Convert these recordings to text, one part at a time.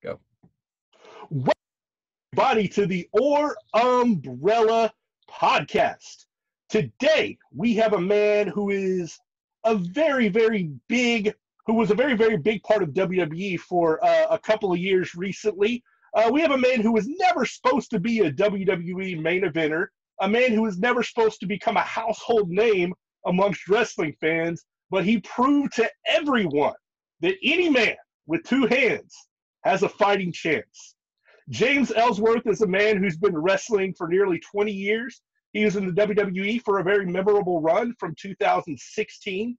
Go. Welcome, everybody, to the Or Umbrella podcast. Today, we have a man who is a very, very big, who was a very, very big part of WWE for a couple of years recently. We have a man who was never supposed to be a WWE main eventer, a man who was never supposed to become a household name amongst wrestling fans, but he proved to everyone that any man with two hands has a fighting chance. James Ellsworth is a man who's been wrestling for nearly 20 years. He was in the WWE for a very memorable run from 2016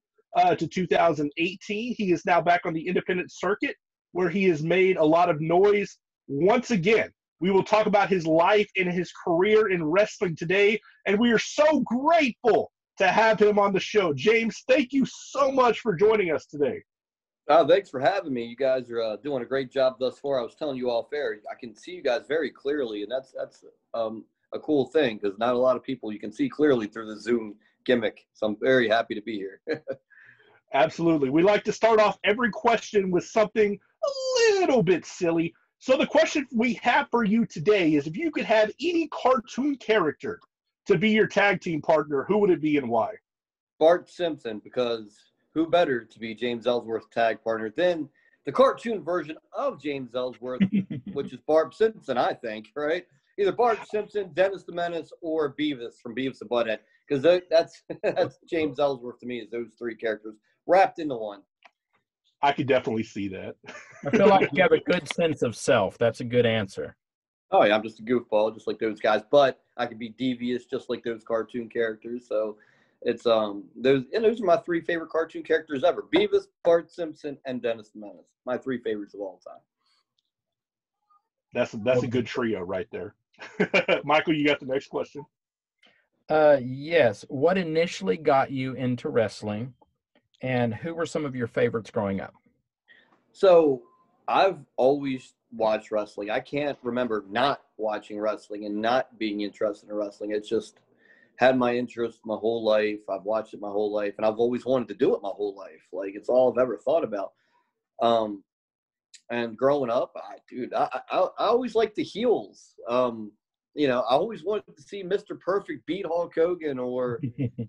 to 2018. He is now back on the independent circuit where he has made a lot of noise once again. We will talk about his life and his career in wrestling today, and we are so grateful to have him on the show. James, thank you so much for joining us today. Oh, thanks for having me. You guys are doing a great job thus far. I was telling you off air, I can see you guys very clearly, and that's a cool thing because not a lot of people you can see clearly through the Zoom gimmick. So I'm very happy to be here. Absolutely. We like to start off every question with something a little bit silly. So the question we have for you today is if you could have any cartoon character to be your tag team partner, who would it be and why? Bart Simpson, because who better to be James Ellsworth's tag partner than the cartoon version of James Ellsworth, which is Bart Simpson, I think, right? Either Bart Simpson, Dennis the Menace, or Beavis from Beavis and Butthead, because that's James Ellsworth to me, is those three characters wrapped into one. I could definitely see that. I feel like you have a good sense of self. That's a good answer. Oh, yeah, I'm just a goofball, just like those guys, but I could be devious just like those cartoon characters, so it's those are my three favorite cartoon characters ever. Beavis, Bart Simpson, and Dennis the Menace. My three favorites of all time. That's a good trio right there. Michael, you got the next question? Yes. What initially got you into wrestling, and who were some of your favorites growing up? So I've always watched wrestling. I can't remember not watching wrestling and not being interested in wrestling. It's just had my interest my whole life. I've watched it my whole life, and I've always wanted to do it my whole life. Like, it's all I've ever thought about. And growing up, I always liked the heels. I always wanted to see Mr. Perfect beat Hulk Hogan or,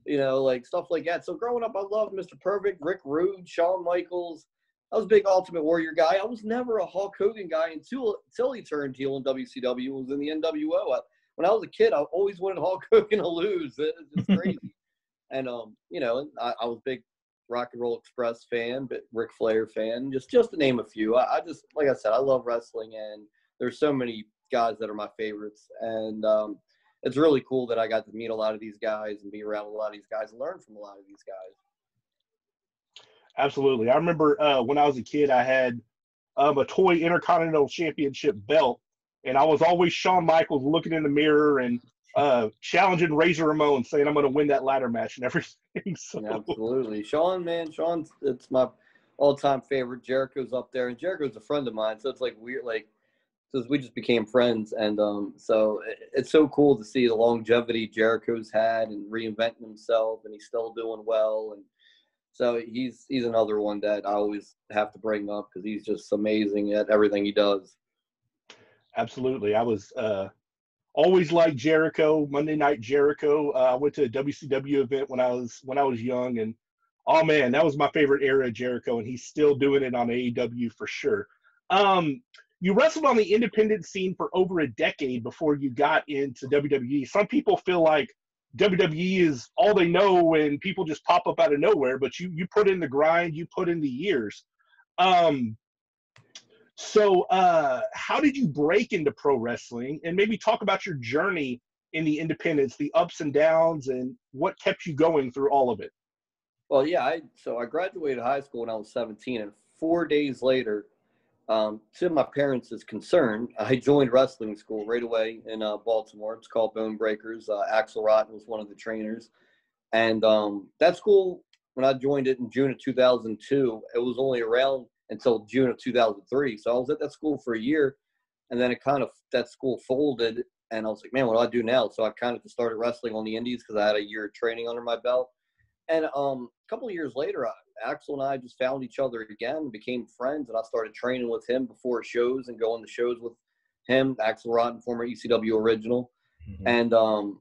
like stuff like that. So growing up, I loved Mr. Perfect, Rick Rude, Shawn Michaels. I was a big Ultimate Warrior guy. I was never a Hulk Hogan guy until he turned heel in WCW. It was in the NWO. When I was a kid, I always wanted Hulk Hogan to lose. It's just crazy. And, I was a big Rock and Roll Express fan, but Ric Flair fan, just to name a few. I just, like I said, I love wrestling, and there's so many guys that are my favorites. And it's really cool that I got to meet a lot of these guys and be around a lot of these guys and learn from a lot of these guys. Absolutely. I remember when I was a kid, I had a toy Intercontinental Championship belt, and I was always Shawn Michaels looking in the mirror and challenging Razor Ramon, saying I'm going to win that ladder match and everything. So. Absolutely. Sean's it's my all-time favorite. Jericho's up there, and Jericho's a friend of mine, so it's like weird, so we just became friends, and so it's so cool to see the longevity Jericho's had and reinventing himself, and he's still doing well, and so he's another one that I always have to bring up because he's just amazing at everything he does. Absolutely. I was always liked Jericho, Monday Night Jericho. I went to a WCW event when I was young, and oh man, that was my favorite era of Jericho, and he's still doing it on AEW for sure. You wrestled on the independent scene for over a decade before you got into WWE. Some people feel like WWE is all they know and people just pop up out of nowhere, but you put in the grind, you put in the years. So how did you break into pro wrestling, and maybe talk about your journey in the independents, the ups and downs, and what kept you going through all of it? Well, yeah, I graduated high school when I was 17, and 4 days later, to my parents' concern, I joined wrestling school right away in Baltimore. It's called Bone Breakers. Axel Rotten was one of the trainers. And that school, when I joined it in June of 2002, it was only around until June of 2003. So I was at that school for a year, and then that school folded, and I was like, man, what do I do now? So I kind of just started wrestling on the indies because I had a year of training under my belt. And a couple of years later, Axel and I just found each other again, became friends, and I started training with him before shows and going to shows with him, Axel Rotten, former ECW original. Mhm. And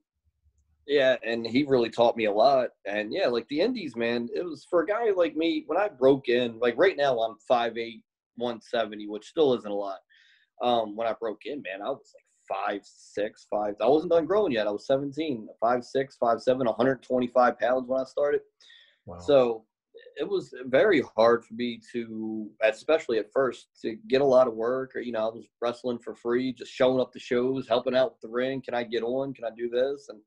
yeah, and he really taught me a lot. And yeah, like the indies, man, it was for a guy like me, when I broke in, like right now I'm 5'8", 170, which still isn't a lot. When I broke in, man, I was like 5'6", 5. I wasn't done growing yet. I was 17, 5'6", 5'7", 125 pounds when I started. Wow. So it was very hard for me to, especially at first, to get a lot of work. Or, you know, I was wrestling for free, just showing up to shows, helping out with the ring. Can I get on? Can I do this? And,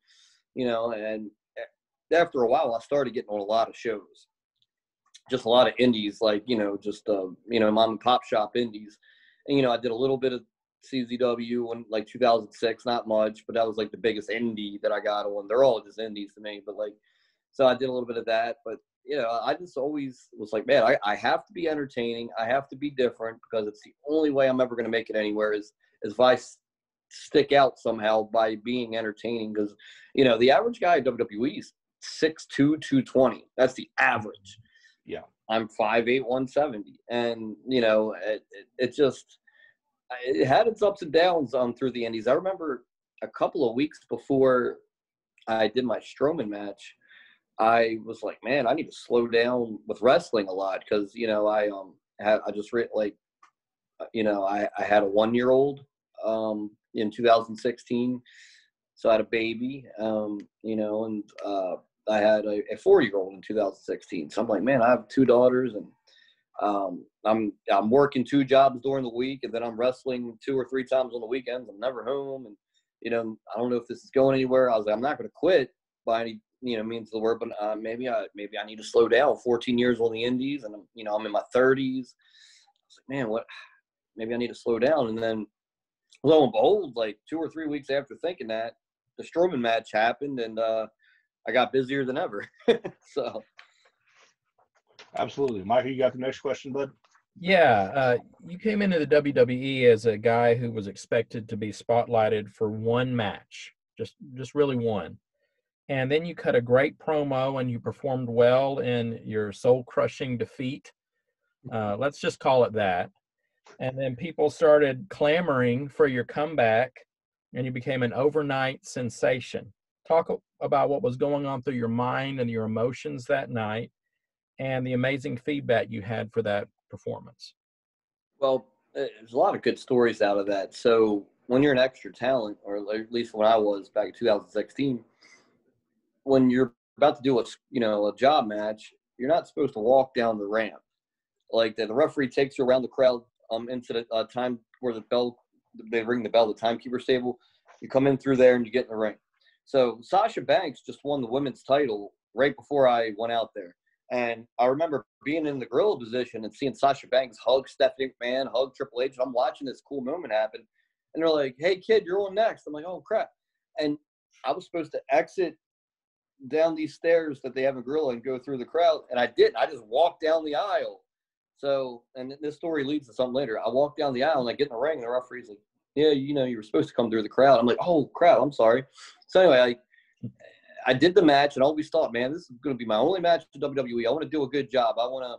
you know, and after a while, I started getting on a lot of shows. Just a lot of indies, like, you know, just, you know, mom and pop shop indies. And, you know, I did a little bit of CZW in like 2006, not much, but that was like the biggest indie that I got on. They're all just indies to me, but like, so I did a little bit of that. But, you know, I just always was like, man, I have to be entertaining. I have to be different, because it's the only way I'm ever going to make it anywhere is if I stick out somehow by being entertaining. Because, you know, the average guy at WWE is 6'2", 220. That's the average. Yeah. I'm 5'8", 170. And, you know, it just – it had its ups and downs through the indies. I remember a couple of weeks before I did my Strowman match, I was like, man, I need to slow down with wrestling a lot, because, you know, I had a 1-year-old in 2016, so I had a baby, you know, and I had a 4-year-old in 2016. So I'm like, man, I have 2 daughters, and I'm working 2 jobs during the week, and then I'm wrestling 2 or 3 times on the weekends. I'm never home, and, you know, I don't know if this is going anywhere. I was like, I'm not going to quit by any, you know, means of the word, but maybe I need to slow down. 14 years on the indies, and I'm in my 30s. I was like, man, maybe I need to slow down. And then lo and behold, like 2 or 3 weeks after thinking that, the Strowman match happened, and I got busier than ever. So. Absolutely. Mike, you got the next question, bud? Yeah, you came into the WWE as a guy who was expected to be spotlighted for one match, just really one. And then you cut a great promo and you performed well in your soul-crushing defeat. Let's just call it that. And then people started clamoring for your comeback, and you became an overnight sensation. Talk about what was going on through your mind and your emotions that night, and the amazing feedback you had for that performance. Well, there's a lot of good stories out of that. So when you're an extra talent, or at least when I was back in 2016, when you're about to do a job match, you're not supposed to walk down the ramp. Like the referee takes you around the crowd into the time where they ring the bell, the timekeeper's table. You come in through there and you get in the ring. So Sasha Banks just won the women's title right before I went out there. And I remember being in the gorilla position and seeing Sasha Banks hug Stephanie McMahon, hug Triple H. And I'm watching this cool moment happen. And they're like, hey, kid, you're on next. I'm like, oh, crap. And I was supposed to exit down these stairs that they have in gorilla and go through the crowd. And I didn't. I just walked down the aisle. So, and this story leads to something later. I walk down the aisle and I get in the ring, and the referee's like, yeah, you know, you were supposed to come through the crowd. I'm like, oh, crap, I'm sorry. So anyway, I did the match, and I always thought, man, this is going to be my only match to WWE. I want to do a good job. I want to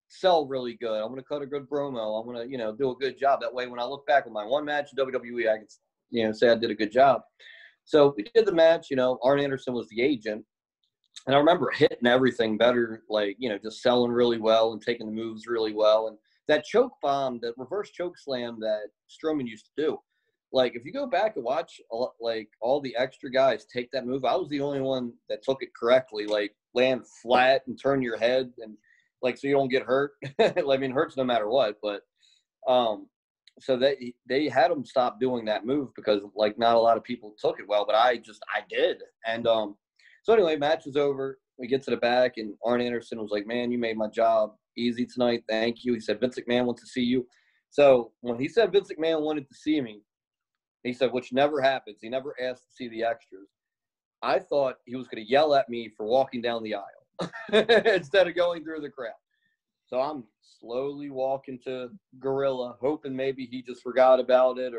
sell really good. I want to cut a good promo. I want to, you know, do a good job. That way, when I look back on my one match to WWE, I can, you know, say I did a good job. So we did the match. You know, Arn Anderson was the agent. And I remember hitting everything better, like, you know, just selling really well and taking the moves really well. And that choke bomb, that reverse choke slam that Strowman used to do, like, if you go back and watch, like, all the extra guys take that move, I was the only one that took it correctly, like, land flat and turn your head, and, like, so you don't get hurt. I mean, it hurts no matter what. But so they had them stop doing that move because, like, not a lot of people took it well, but I did. And so anyway, match is over. We get to the back, and Arn Anderson was like, man, you made my job easy tonight. Thank you. He said, Vince McMahon wants to see you. So when he said Vince McMahon wanted to see me, he said, which never happens. He never asked to see the extras. I thought he was going to yell at me for walking down the aisle instead of going through the crowd. So I'm slowly walking to Gorilla, hoping maybe he just forgot about it.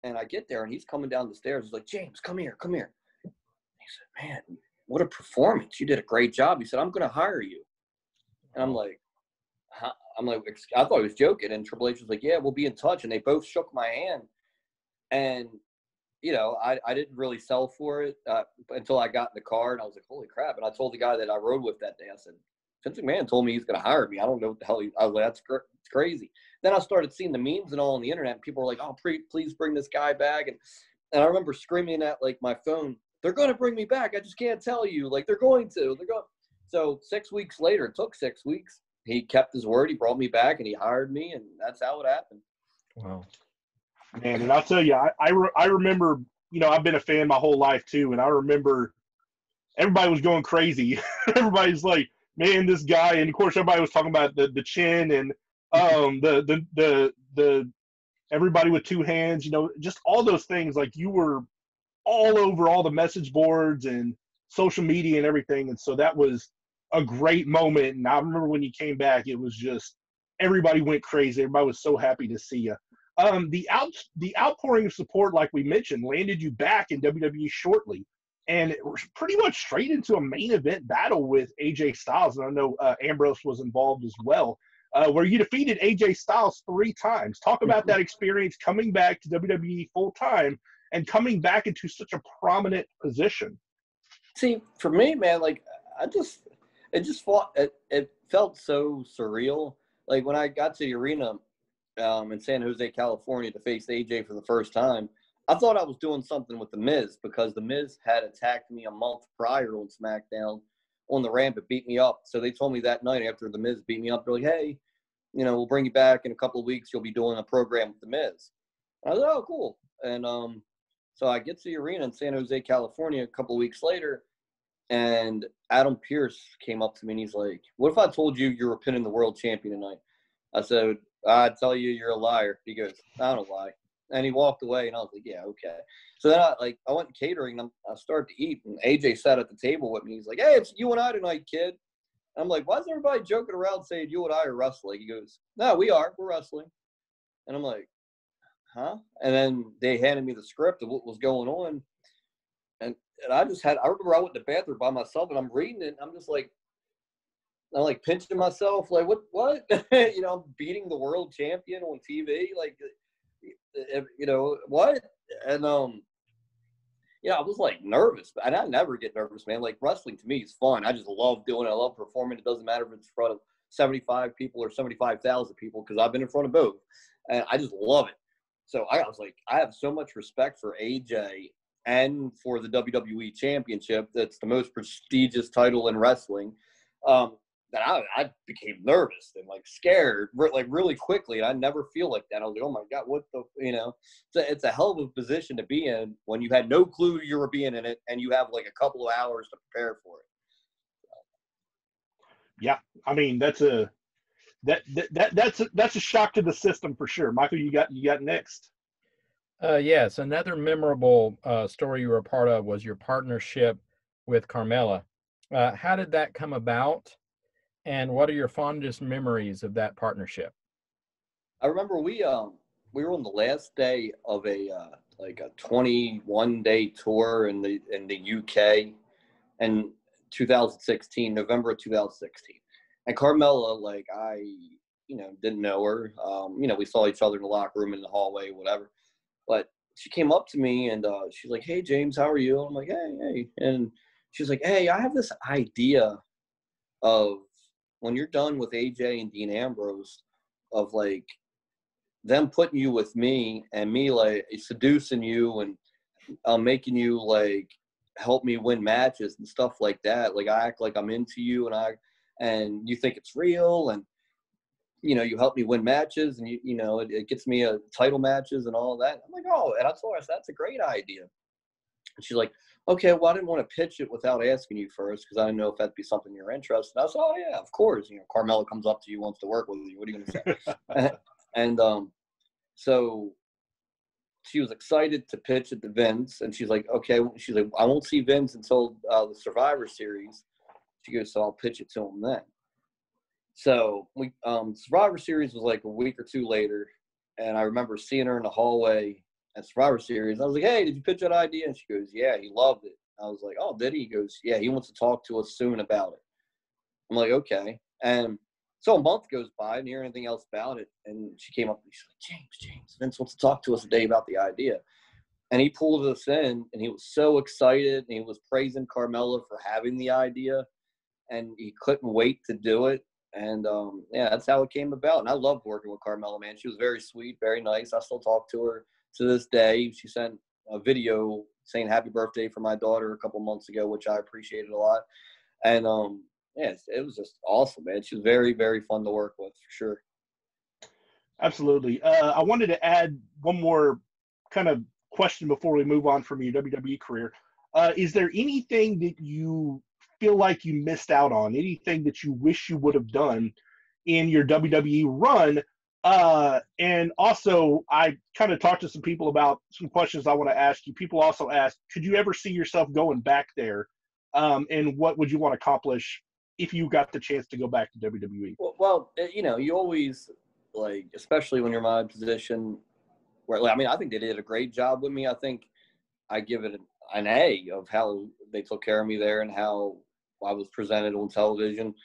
And I get there, and he's coming down the stairs. He's like, James, come here, come here. He said, man, what a performance. You did a great job. He said, I'm going to hire you. And I'm like, huh? I'm like, I thought he was joking. And Triple H was like, yeah, we'll be in touch. And they both shook my hand. And, you know, I didn't really sell for it until I got in the car. And I was like, holy crap. And I told the guy that I rode with that day, I said, Vince McMahon told me he's going to hire me. I don't know what the hell I was like, that's crazy. Then I started seeing the memes and all on the internet. And people were like, oh, please bring this guy back. And I remember screaming at, like, my phone, they're going to bring me back. I just can't tell you. Like, they're going to. So 6 weeks later, it took 6 weeks. He kept his word. He brought me back, and he hired me, and that's how it happened. Wow. Man, and I'll tell you, I remember, you know, I've been a fan my whole life too, and I remember everybody was going crazy. Everybody's like, man, this guy, and of course everybody was talking about the chin and the everybody with two hands, you know, just all those things. Like, you were all over all the message boards and social media and everything, and so that was a great moment. And I remember when you came back, it was just everybody went crazy. Everybody was so happy to see you. The outpouring of support, like we mentioned, landed you back in WWE shortly, and it was pretty much straight into a main event battle with AJ Styles. And I know Ambrose was involved as well, where you defeated AJ Styles 3 times. Talk about that experience coming back to WWE full time and coming back into such a prominent position. See, for me, man, like, it felt so surreal. Like, when I got to the arena in San Jose, California, to face AJ for the first time, I thought I was doing something with The Miz, because The Miz had attacked me a month prior on SmackDown on the ramp and beat me up. So they told me that night after The Miz beat me up, they're like, hey, you know, we'll bring you back in a couple of weeks. You'll be doing a program with The Miz. I was like, oh, cool. And so I get to the arena in San Jose, California a couple of weeks later, and Adam Pearce came up to me and he's like, what if I told you were pinning the world champion tonight? I said, I'd tell you you're a liar. He goes, I don't lie. And he walked away, and I was like, yeah, okay. So then I went catering, and I started to eat, and AJ sat at the table with me. He's like, hey, it's you and I tonight, kid. And I'm like, why is everybody joking around saying you and I are wrestling? He goes, no, we're wrestling. And I'm like, huh? And then they handed me the script of what was going on. And I remember I went to the bathroom by myself, and I'm reading it, and I'm just like, I'm like pinching myself, like, what? You know, I'm beating the world champion on TV, like, you know, what? And yeah, I was like nervous, and I never get nervous, man. Like, wrestling to me is fun. I just love doing it. I love performing. It doesn't matter if it's in front of 75 people or 75,000 people, because I've been in front of both, and I just love it. So I was like, I have so much respect for AJ and for the WWE Championship. That's the most prestigious title in wrestling. That I became nervous and, like, scared, like, really quickly. And I never feel like that. I was like, oh my God, what the, you know, it's a hell of a position to be in when you had no clue you were being in it, and you have like a couple of hours to prepare for it. Yeah, I mean, that's a shock to the system for sure. Michael, you got next. Yes, another memorable story you were a part of was your partnership with Carmella. How did that come about? And what are your fondest memories of that partnership? I remember we were on the last day of a 21-day tour in the UK in 2016, November of 2016. And Carmella, like, I, you know, didn't know her. You know, we saw each other in the locker room, in the hallway, whatever. But she came up to me, and she's like, hey, James, how are you? I'm like, hey. And she's like, hey, I have this idea of, when you're done with AJ and Dean Ambrose, of, like, them putting you with me, and me, like, seducing you and making you, like, help me win matches and stuff like that. Like, I act like I'm into you, and you think it's real, and, you know, you help me win matches, and you know, it gets me a title matches and all that. I'm like, oh, and I told her, that's a great idea. And she's like, okay, well, I didn't want to pitch it without asking you first, because I didn't know if that'd be something you're interested in. I said, oh, yeah, of course. You know, Carmella comes up to you, wants to work with you. What are you going to say? And so she was excited to pitch it to Vince, and she's like, okay. She's like, I won't see Vince until the Survivor Series. She goes, so I'll pitch it to him then. So we Survivor Series was like a week or two later, and I remember seeing her in the hallway at Survivor Series. I was like, hey, did you pitch that idea? And she goes, yeah, he loved it. I was like, oh, did he? He goes, yeah, he wants to talk to us soon about it. I'm like, okay. And so a month goes by, I didn't hear anything else about it. And she came up and she's like, James, Vince wants to talk to us today about the idea. And he pulled us in, and he was so excited, and he was praising Carmella for having the idea, and he couldn't wait to do it. And, yeah, that's how it came about. And I loved working with Carmella, man. She was very sweet, very nice. I still talk to her to this day. She sent a video saying happy birthday for my daughter a couple months ago, which I appreciated a lot. And, yeah, it was just awesome, man. She was very, very fun to work with, for sure. Absolutely. I wanted to add one more kind of question before we move on from your WWE career. Is there anything that you feel like you missed out on? Anything that you wish you would have done in your WWE run? And also, I kind of talked to some people about some questions I want to ask you. People also asked, could you ever see yourself going back there? And what would you want to accomplish if you got the chance to go back to WWE? Well, you know, you always, like, especially when you're in my position, where, I mean, I think they did a great job with me. I think I give it an A of how they took care of me there and how I was presented on television.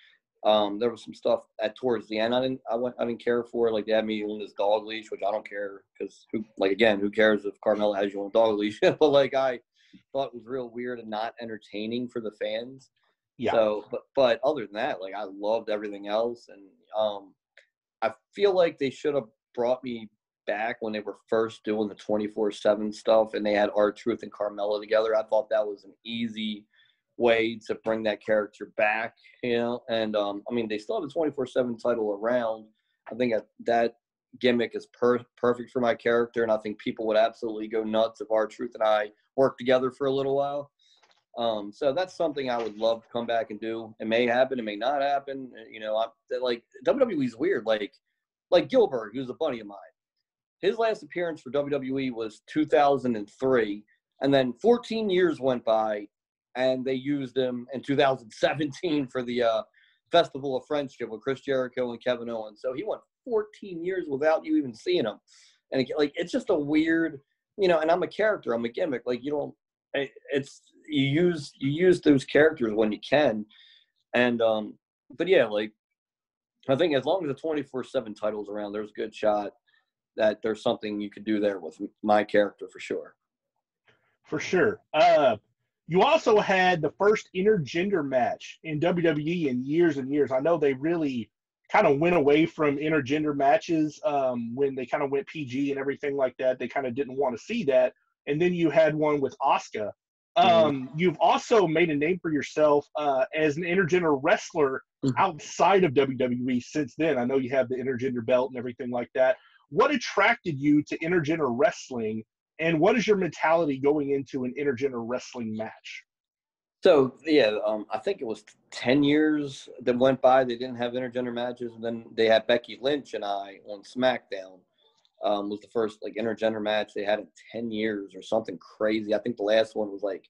There was some stuff towards the end I didn't care for. Like, they had me on this dog leash, which I don't care, because who cares if Carmella has you on a dog leash? But like, I thought it was real weird and not entertaining for the fans. Yeah. So, but other than that, like, I loved everything else, and I feel like they should have brought me back when they were first doing the 24/7 stuff, and they had R-Truth and Carmella together. I thought that was an easy way to bring that character back, you know. And I mean, they still have the 24/7 title around. I think that gimmick is perfect for my character, and I think people would absolutely go nuts if R-Truth and I worked together for a little while. So that's something I would love to come back and do. It may happen, it may not happen. You know, like, WWE's weird. Like Gilbert, who's a buddy of mine. His last appearance for WWE was 2003, and then 14 years went by, and they used him in 2017 for the Festival of Friendship with Chris Jericho and Kevin Owens. So he went 14 years without you even seeing him. And it's just a weird, you know, and I'm a character, I'm a gimmick. Like, you use those characters when you can. And, but yeah, like, I think as long as the 24/7 title's around, there's a good shot that there's something you could do there with my character, for sure. For sure. You also had the first intergender match in WWE in years and years. I know they really kind of went away from intergender matches when they kind of went PG and everything like that. They kind of didn't want to see that. And then you had one with Asuka. You've also made a name for yourself as an intergender wrestler outside of WWE since then. I know you have the intergender belt and everything like that. What attracted you to intergender wrestling, and what is your mentality going into an intergender wrestling match? So, yeah, I think it was 10 years that went by. They didn't have intergender matches. And then they had Becky Lynch and I on SmackDown. Was the first, like, intergender match they had in 10 years or something crazy. I think the last one was, like,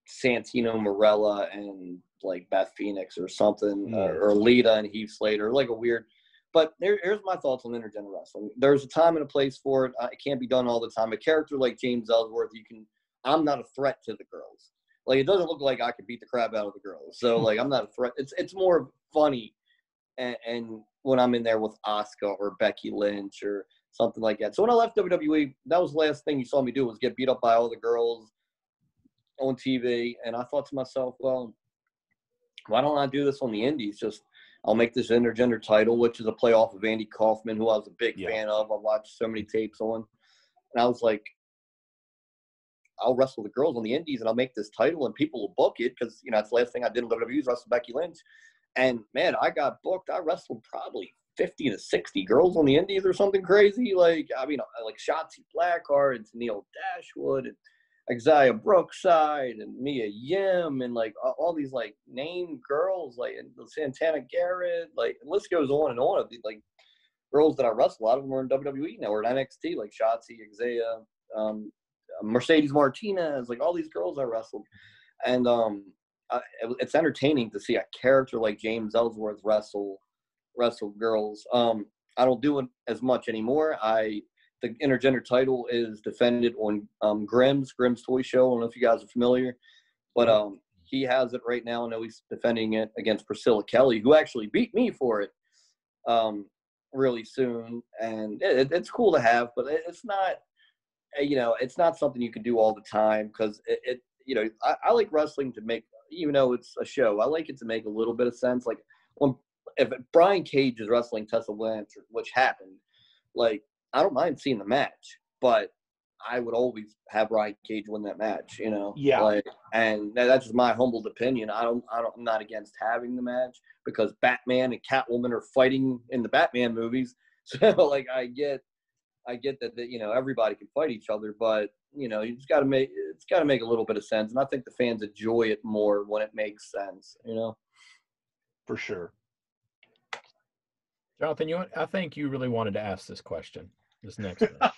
Santino Marella and, like, Beth Phoenix or something, or Lita and Heath Slater, like a weird. But here's my thoughts on intergender wrestling. There's a time and a place for it. It can't be done all the time. A character like James Ellsworth, I'm not a threat to the girls. Like, it doesn't look like I could beat the crap out of the girls. So, like, I'm not a threat. It's more funny, and when I'm in there with Asuka or Becky Lynch or something like that. So when I left WWE, that was the last thing you saw me do, was get beat up by all the girls on TV. And I thought to myself, well, why don't I do this on the indies? I'll make this intergender title, which is a play off of Andy Kaufman, who I was a big fan of. I watched so many tapes on. And I was like, I'll wrestle the girls on the indies, and I'll make this title, and people will book it, because, you know, that's the last thing I did in WWE was wrestle Becky Lynch. And, man, I got booked. I wrestled probably 50 to 60 girls on the indies or something crazy. Like, I mean, like Shotzi Blackheart and Tennille Dashwood and Isaiah Brookside and Mia Yim and, like, all these, like, named girls, like, and Santana Garrett, like, the list goes on and on of these, like, girls that I wrestle. A lot of them are in WWE now, or in NXT, like Shotzi, Isaiah, Mercedes Martinez, like, all these girls I wrestled. And it's entertaining to see a character like James Ellsworth wrestle girls. I don't do it as much anymore. The intergender title is defended on Grimm's Toy Show. I don't know if you guys are familiar, but he has it right now. I know he's defending it against Priscilla Kelly, who actually beat me for it really soon. And it's cool to have, but it's not, it's not something you can do all the time because I like wrestling to make, even though it's a show, I like it to make a little bit of sense. Like if Brian Cage is wrestling Tessa Blanchard, which happened, like I don't mind seeing the match, but I would always have Brian Cage win that match, Yeah. Like, and that's just my humbled opinion. I'm not against having the match because Batman and Catwoman are fighting in the Batman movies. So like I get that everybody can fight each other, but you just got to make a little bit of sense, and I think the fans enjoy it more when it makes sense. For sure. Jonathan, I think you really wanted to ask this question. This next one.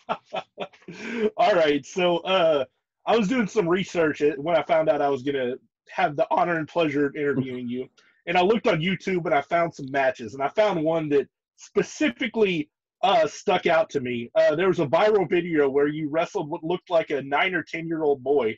All right, so I was doing some research when I found out I was gonna have the honor and pleasure of interviewing you, and I looked on YouTube and I found some matches, and I found one that specifically stuck out to me. There was a viral video where you wrestled what looked like a 9 or 10-year-old boy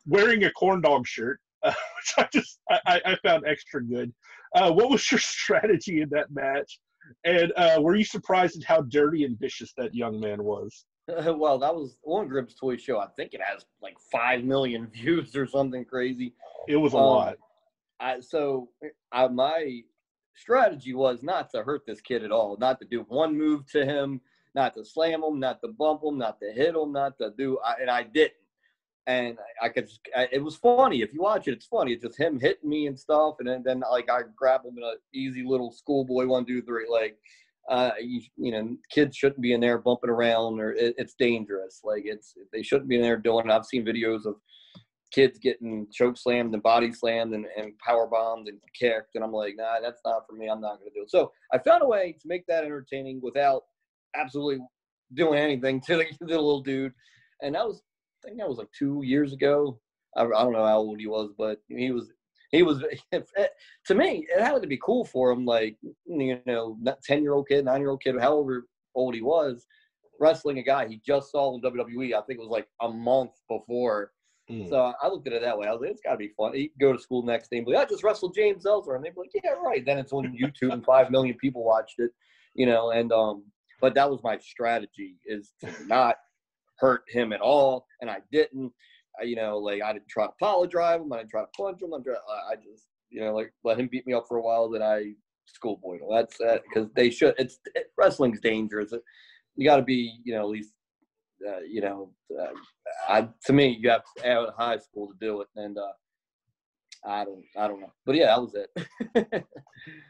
wearing a corn dog shirt, which I found extra good. What was your strategy in that match? And were you surprised at how dirty and vicious that young man was? Well, that was on Gribb's Toy Show. I think it has like 5 million views or something crazy. It was a lot. My strategy was not to hurt this kid at all, not to do one move to him, not to slam him, not to bump him, not to hit him, not to do, and I didn't. And it was funny. If you watch it, it's funny. It's just him hitting me and stuff. And then like I grab him in an easy little schoolboy 1, 2, 3. Like, kids shouldn't be in there bumping around, or it's dangerous. Like they shouldn't be in there doing it. I've seen videos of kids getting choke slammed and body slammed and power bombed and kicked. And I'm like, nah, that's not for me. I'm not going to do it. So I found a way to make that entertaining without absolutely doing anything to the little dude. And I think that was like 2 years ago. I don't know how old he was, but he was to me, it had to be cool for him. Like, 10-year-old kid, 9-year-old kid, however old he was, wrestling a guy he just saw in WWE. I think it was like a month before. So I looked at it that way. I was like, it's got to be fun. He'd go to school the next day and be like, I just wrestled James Ellsworth. And they'd be like, yeah, right. Then it's on YouTube and 5 million people watched it, but that was my strategy, is to not hurt him at all. And I didn't. I didn't try to power drive him. I didn't try to punch him. I just, let him beat me up for a while. Then I schoolboyed him. That's that, because they should. Wrestling's dangerous. You got to be, at least, to me, you have to out of high school to do it. And I don't know. But yeah, that was it.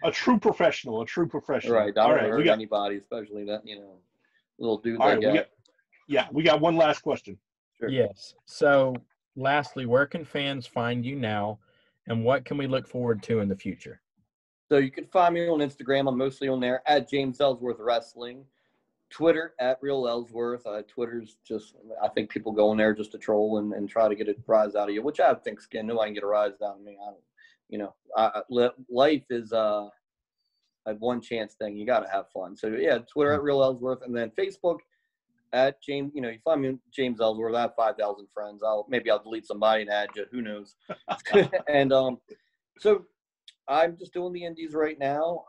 A true professional. Right. I don't hurt anybody, especially that, little dude. All right. We got one last question. Sure. Yes. So lastly, where can fans find you now, and what can we look forward to in the future? So you can find me on Instagram. I'm mostly on there at James Ellsworth Wrestling. Twitter at Real Ellsworth. Twitter's just, I think people go in there just to troll and try to get a rise out of you, which I think nobody can get a rise out of me. Life is a one chance thing. You got to have fun. So yeah, Twitter at Real Ellsworth, and then Facebook at James. You find me James Ellsworth. I have 5,000 friends. I'll delete somebody and add you. Who knows? And so I'm just doing the indies right now.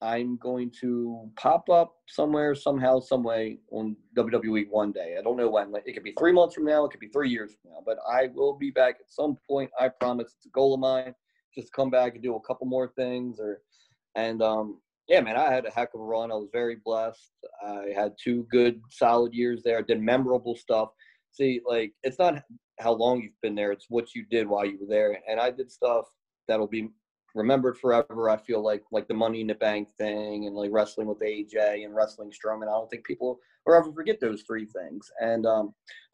I'm going to pop up somewhere, somehow, some way on WWE one day. I don't know when. It could be 3 months from now. It could be 3 years from now. But I will be back at some point. I promise. It's a goal of mine. Just to come back and do a couple more things. Yeah, man, I had a heck of a run. I was very blessed. I had 2 good, solid years there. I did memorable stuff. See, like, it's not how long you've been there. It's what you did while you were there. And I did stuff that'll be remembered forever. I feel like the Money in the Bank thing, and like wrestling with AJ and wrestling Strowman. I don't think people will ever forget those 3 things. And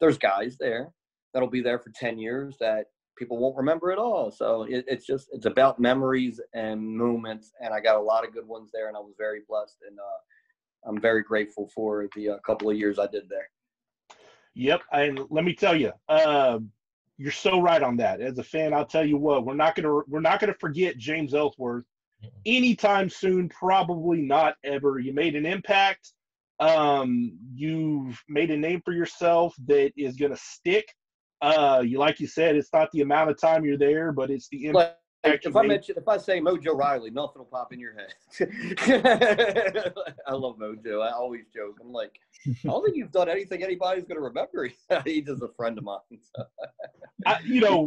there's guys there that'll be there for 10 years that people won't remember at all. So it's about memories and moments. And I got a lot of good ones there, and I was very blessed. And I'm very grateful for the couple of years I did there. Yep. And let me tell you, you're so right on that. As a fan, I'll tell you what, we're not gonna forget James Ellsworth anytime soon. Probably not ever. You made an impact. You've made a name for yourself that is gonna stick. Like you said, it's not the amount of time you're there, but it's the impact. Like if I say Mojo Riley, nothing will pop in your head. I love Mojo. I always joke. I'm like, I don't think you've done anything anybody's going to remember. He's just a friend of mine. So.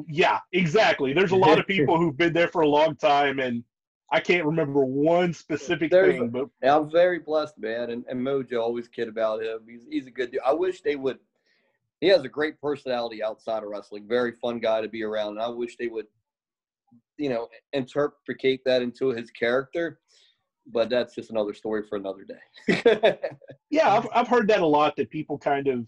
Yeah, exactly. There's a lot of people who've been there for a long time, and I can't remember one specific thing. But yeah, I'm very blessed, man. And Mojo, always kid about him. He's a good dude. I wish they would. He has a great personality outside of wrestling. Very fun guy to be around. And I wish they would, interpret that into his character, but that's just another story for another day. Yeah, I've heard that a lot, that people kind of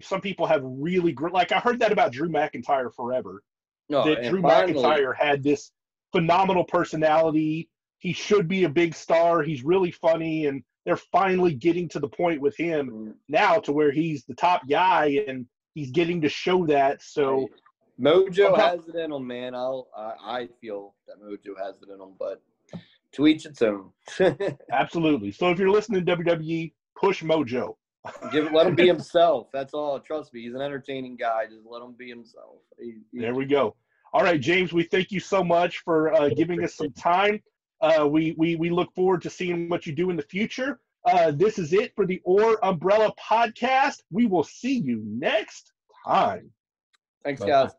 some people have really great, like I heard that about Drew McIntyre forever. That Drew McIntyre had this phenomenal personality. He should be a big star. He's really funny, and they're finally getting to the point with him now to where he's the top guy and he's getting to show that. So Mojo has it in him, man. I feel that Mojo has it in him, but to each its own. Absolutely. So if you're listening to WWE, push Mojo. Let him be himself. That's all. Trust me, he's an entertaining guy. Just let him be himself. There we go. All right, James, we thank you so much for giving us some time. We look forward to seeing what you do in the future. This is it for the Or Umbrella podcast. We will see you next time. Thanks, guys.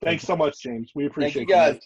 Thanks so much, James. We appreciate you guys.